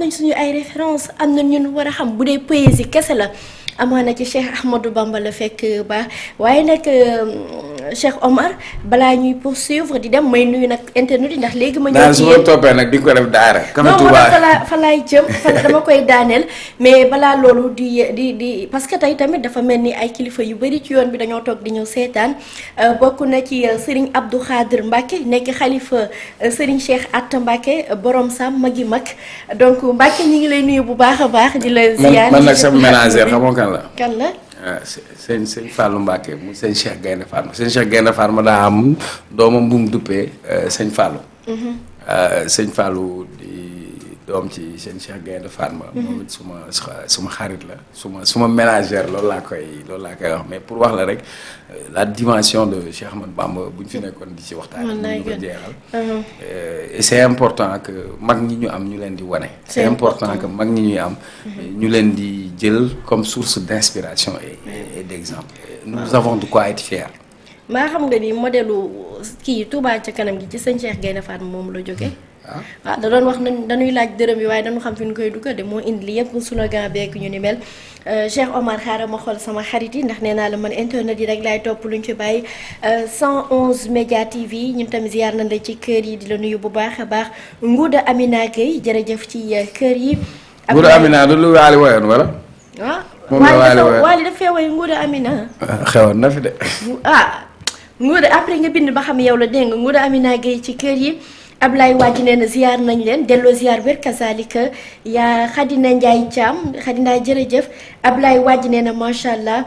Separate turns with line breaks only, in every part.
nañ suñu ay référence am na ñun war a xam bu dee poésie kese la amaana ci Cheikh Ahmadou Bamba la fekk baax waaye nag Cheikh Omar balaa ñuy poursuivre di dem may nuyu nag internet yi ndax léegi ma ñëw ci yéen
toppee nag di nga ko def daara.
non fa laay jëm dama koy daaneel mais balaa loolu di parce que tey tamit dafa mel ni ay kilifa yu bari ci yoon bi dañoo toog di ñëw seetaan bokk na ci Serigne Abdou Khadir Mbacke nekk xalifa Serigne Cheikh Atta Mbacke borom Sam magi mag donc Mbacke ñi ngi lay nuyu bu baax a baax di la ziar
man nag sama ménagère xamoo kan la.
waaw
sëñ Fallou Mbacke mu sëñ Cheikh Gaynde Fatma sëñ Cheikh Gaynde Fatma daa am doomam bu mu duppee sëñ Fallou. sëñ Fallou di doom ci sëñ Cheikh Gaynde Fatma. moom it suma xarit la suma ménagère loolu laa koy wax mais pour wax la rek la dimension de Cheikh Ahmadou Bamba bu ñu fi nekkoon di ci waxtaan. ñu ko jeexal. et c'est important que mag ñi ñu am ñu leen di wane. c'est important que mag ñi ñuy am. ñu leen di jël comme source d'inspiration et d'exemple. Nous avons de quoi être fiers.
maa xam nga ni modèle kii Touba ca kanam gi ci sëñ Cheikh Gaynde Fatma moom la jógee. waaw da doon wax nañ dañuy laaj dërëm bi waaye dañu xam fi ñu koy dugga de moo indi li yëpp slogan beek ñu ni mel Cheikh Omar xaaral ma xool sama xarit yi ndax nee naa la man internet yi rek laay topp luñ ci bàyyi 111 Média TV ñun tamit ziar nañ la ci kër yi di la nuyu bu baax a baax Ngouda Amina Gueye jërëjëf ci kër yi.
Ngouda Amina lu Waly woyoon wala.
moom la Waly daf fee woy Ngouda Amina.
xewoon na fi de.
Ngouda après nga bind ba xam yow la dégg nga Ngouda Amina Gueye ci kër yi. Ablaye Wadji nee na ziar nañ leen delloo ziar wér kazalika yaa Khadina Ndiaye Thiam Khadina jërëjëf Ablaye Wadji nee na macha allah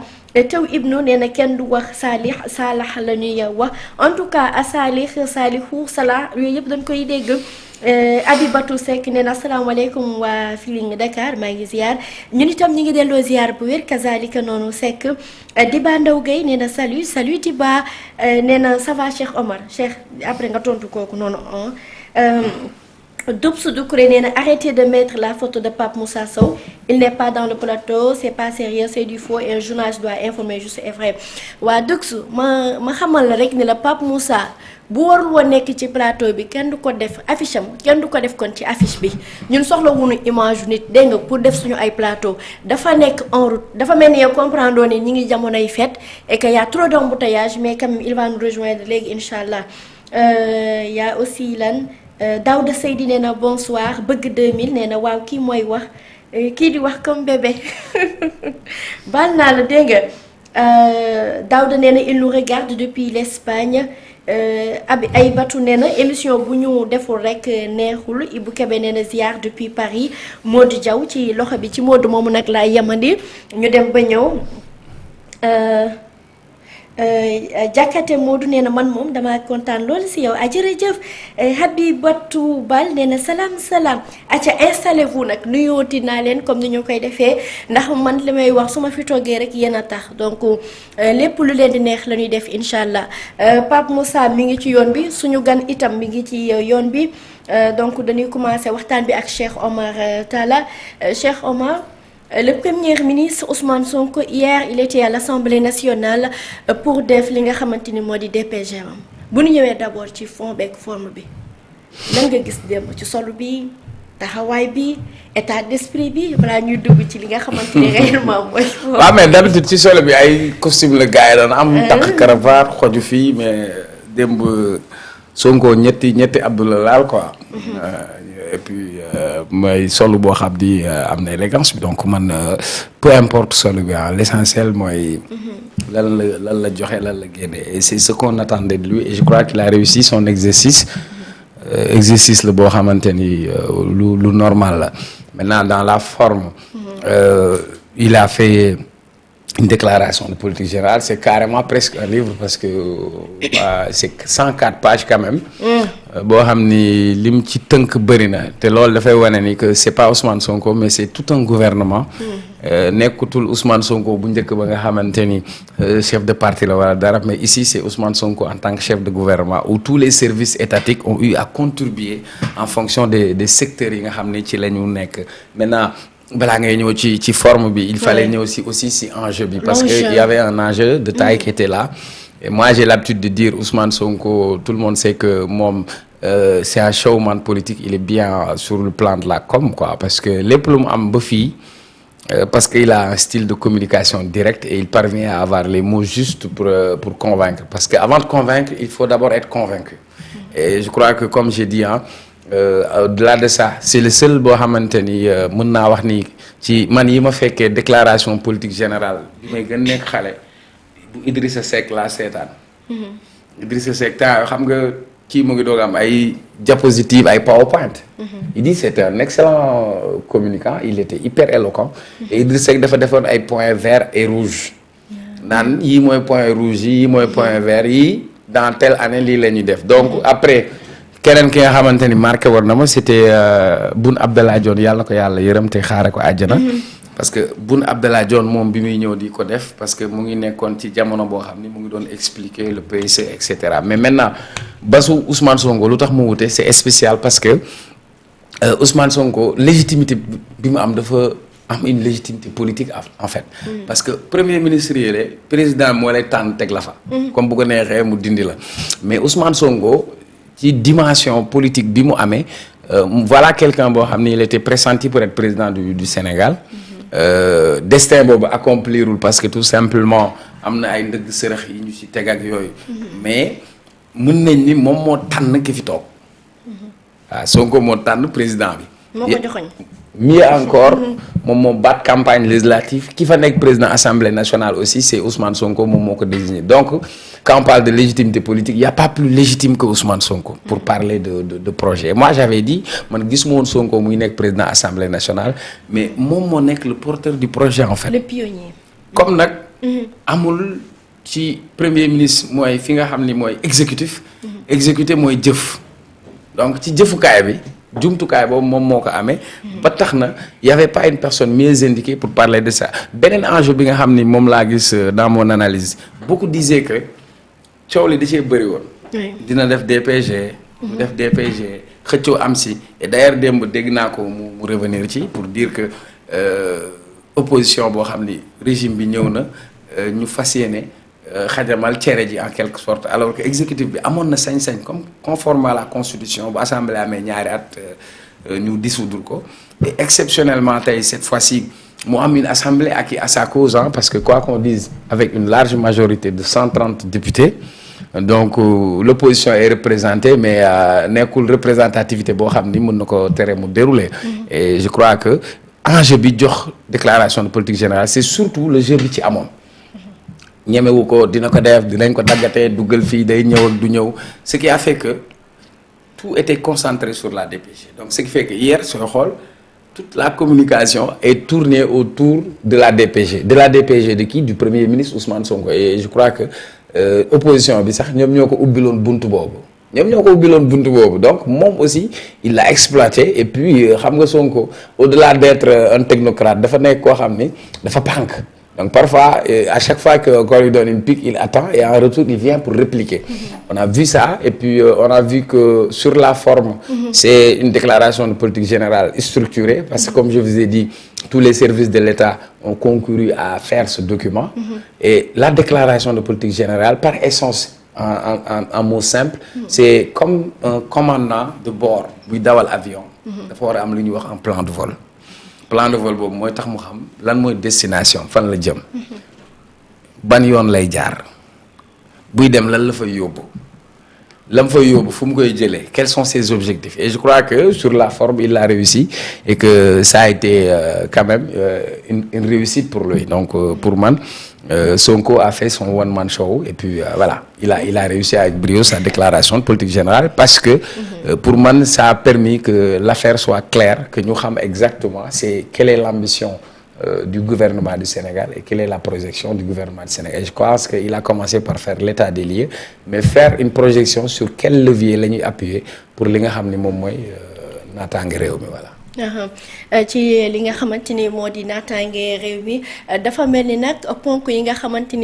taw Ibnu nee na kenn du wax Salih Salah la ñuy wax en tout cas a Salih Salihu Salah yooyu yëpp dañ koy dégg. Abibatou Seck nee na asalaamaaleykum waa Feeling Dakar maa ngi ziar ñun itam ñu ngi delloo ziar bu wér kazalika noonu Seck Diba Ndaw Gueye nee na salut Diba nee na ça va Cheikh Omar Cheikh après nga tontu kooku noonu Doubs Doucouré nee na arrêtez de mettre la photo de Pape Moussa Sow il n'est pas dans le plateau c'est pas sérieux c'est du faux et un journaliste doit informer juste et vrai waa Doubs ma xamal la rek ni la Pape Moussa bu warul woon nekk ci plateau bi kenn du ko def affiche am kenn du ko def kon ci affiche bi ñun soxla wuñu image nit dégg nga pour def suñu ay plateau dafa nekk en route dafa mel ni yow comprendre ni ñi ngi jamonoy fête et que y a trop d'embouteillage mais quand même il va nous rejoindre léegi incha allah y a aussi lan Daouda Seydi nee na bonsoir bëgg 2000 nee na waaw kii mooy wax kii di wax comme bébé baal naa la dégg nga Daouda nee na il nous regarde depuis l'Espagne ay batu nee na émission bu ñu deful rek neexul Ibou Kébé nee na ziar depuis Paris Modou Diaw ci loxo bi ci Modou moomu nag laa yemandi ñu dem ba ñëw jàkkate Modou nee na man moom dama kontaan loolu si yow jërëjëf Habibatu Bal nee na salaam aca installez-vous nag nuyooti naa leen comme ni ñu koy defee ndax man li may wax su ma fi toggee rek yéen a tax donc lépp lu leen di neex la ñuy def incha allah Pape Moussa mi ngi ci yoon bi suñu gan itam mi ngi ci yoon bi donc dañuy commencer waxtaan bi ak Cheikh Omar Talla Cheikh Omar. Le Premier ministre Ousmane Sonko hier il était à l'Assemblée nationale pour def li nga xamante ni moo di DPG am bu ñu ñëwee d'abord ci fond beeg forme bi lan nga gis démb ci solo bi taxawaay bi état d'esprit bi balaa ñuy dugg ci li nga xamante ni réellement mooy.
waaw mais d'habitude ci solo bi ay costume la gars yi doon am. takk cravate xoju fii mais démb Sonko ñetti Abdoulaye laal quoi. et puis mooy solo boo xam di am na élégance bi donc man peu importe solo bi l'essentiel mooy lan la joxe lan la génne et c'est ce qu'on attendait de lui et je crois qu'il a réussi son exercice la boo xamante ni lu normal la maintenant dans la forme il a fait une déclaration de politique générale c'est carrément presque un livre parce que c'est 104 pages quand même boo xam ni lim ci tënk bëri na te loolu dafay wane ni que c'est pas Ousmane Sonko mais c'est tout un gouvernement nekkutul Ousmane Sonko bu njëkk ba nga xamante ni chef de parti la wala dara mais ici c'est Ousmane Sonko en tant que chef de gouvernement où tous les services étatiques ont eu à contribuer en fonction des secteurs yi nga xam ni ci la ñu nekk maintenant balaa ngay ñëw ci forme bi il fallait ñëw aussi si enjeu bi parce que il y avait un enjeu de taille qui était là et moi j'ai l'habitude de dire Ousmane Sonko tout le monde sait que moom c'est un showman politique, il est bien sur le plan de la com, quoi, parce que lépp lu mu am ba fii parce qu'il a un style de communication direct et il parvient à avoir les mots justes pour convaincre. Parce qu'avant de convaincre, il faut d'abord être convaincu. Et je crois que, comme j'ai dit, au-delà de ça, c'est le seul boo xamante ni mën naa wax ni ci man yi ma fekkee déclaration politique générale bi may gën nekk xale bu Idrissa Seck laa seetaan. Idrissa Seck temps xam nga kii mu ngi doog am ay diapositive ay PowerPoint. Il dit c'était un excellent communicant, il était hyper éloquent. Et Idrissa Seck dafa defoon ay points verts et rouges. naan yii mooy point rouge yii mooy point vert yii dans telle année lii la ñuy def donc après keneen ki nga xamante ni marqué war na ma c'était Boun Abdallah Dionne yàlla na ko yàlla yërëm te xaare ko àjjana. parce que Boun Abdallah Dionne moom bi muy ñëw di ko def parce que mu ngi nekkoon ci jamono boo xam ni mu ngi doon expliquer le PSE et cetera mais maintenant basu Ousmane Sonko lu tax mu wute c'est spécial parce que Ousmane Sonko légitimité bi mu am dafa am une légitimité politique en fait. parce que premier ministre yi la président moo lay tànn teg la fa. comme bu ko neexee mu dindi la mais Ousmane Sonko ci dimension politique bi mu amee voilà quelqu'un boo xam ni il était pressenti pour être président du Sénégal. Destin boobu accomplirul parce que tout simplement am na ay ndëgg sërëx yi ñu ci teg ak yooyu. mais mën nañ ni moom moo tànn ki fi toog. waaw Sonko moo tànn président bi.
moo ko joxoñ.
mieux encore moom moo baat campagne législative ki fa nekk président assemblée nationale aussi c'est Ousmane Sonko moom moo ko désigné donc quand on parle de légitimité politique il y a pas plus légitime que Ousmane Sonko pour parler de projet moi j'avais dit man gisuma woon Sonko muy nekk président assemblée nationale mais moom moo nekk le porteur du projet en fait.
le pionnier.
comme nag. amul ci premier ministre mooy fi nga xam ni mooy exécutif. exécuté mooy jëf donc ci jëfukaay bi. jumtukaay boobu moom moo ko amee. ba tax na y avait pas une personne mieux indiquée pour parler de ça beneen enjeu bi nga xam ni moom laa gis dans mon analyse beaucoup disaient que coow li da cee bëri woon. dina def DPG. mu def DPG xëccoo am si et d'ailleurs démb dégg naa ko mu revenir ci pour dire que opposition boo xam ni régime bi ñëw na ñu fas yéene xajamal cere ji en quelque sorte alors que exécutif bi amoon na sañ-sañ comme conforme à la constitution bu assemblée amee ñaari at ñu dissoudre ko et exceptionnellement tey cette fois-ci mu am une assemblée acquis à sa cause parce que quoi qu'on dise avec une large majorité de 130 députés donc l'opposition est représentée mais nekkul représentativité boo xam ni mën na ko tere mu dérouler et je crois que enjeu bi jox déclaration de politique générale c'est surtout le jeu bi ci amoon ñemewu ko dina ko def dinañ ko daggatee duggal fii day ñëw ak du ñëw ce qui a fait que tout était concentré sur la DPG donc ce qui fait que hier sooy xool toute la communication est tournée autour de la DPG de qui du premier ministre Ousmane Sonko et je crois que opposition bi sax ñoom ñoo ko ubbiloon buntu boobu donc moom aussi il l'a exploité et puis xam nga Sonko au-delà d'être un technocrate dafa nekk koo xam ni dafa pànk donc parfois à chaque fois qu'on lui donne une pique il attend et en retour il vient pour répliquer. On a vu ça et puis on a vu que sur la forme c'est une déclaration de politique générale structurée parce que comme je vous ai dit tous les services de l'État ont concouru à faire ce document et la déclaration de politique générale par essence en mots simples c'est comme un commandant de bord buy dawal avion dafa war a am lu ñuy wax un plan de vol boobu mooy tax mu xam lan mooy destination fan la jëm ban yoon lay jaar buy dem lan la fay yóbbu fu mu koy jëlee quels sont ses objectifs et je crois que sur la forme il l'a réussi et que ça a été quand même une réussite pour lui donc pour man Sonko a fait son one man show et puis voilà il a réussi avec brio sa déclaration de politique générale parce que pour man ça a permis que l'affaire soit claire que ñu xam exactement c'est quelle est l'ambition du gouvernement du Sénégal et quelle est la projection du gouvernement du Sénégal et je pense qu'il a commencé par faire l'état des lieux mais faire une projection sur quel levier la ñuy appuyer pour li nga xam ni moom mooy naataange réew mi voilà.
ci li nga xamante ni moo di naataange réew mi dafa mel ni nag ponk yi nga xamante ni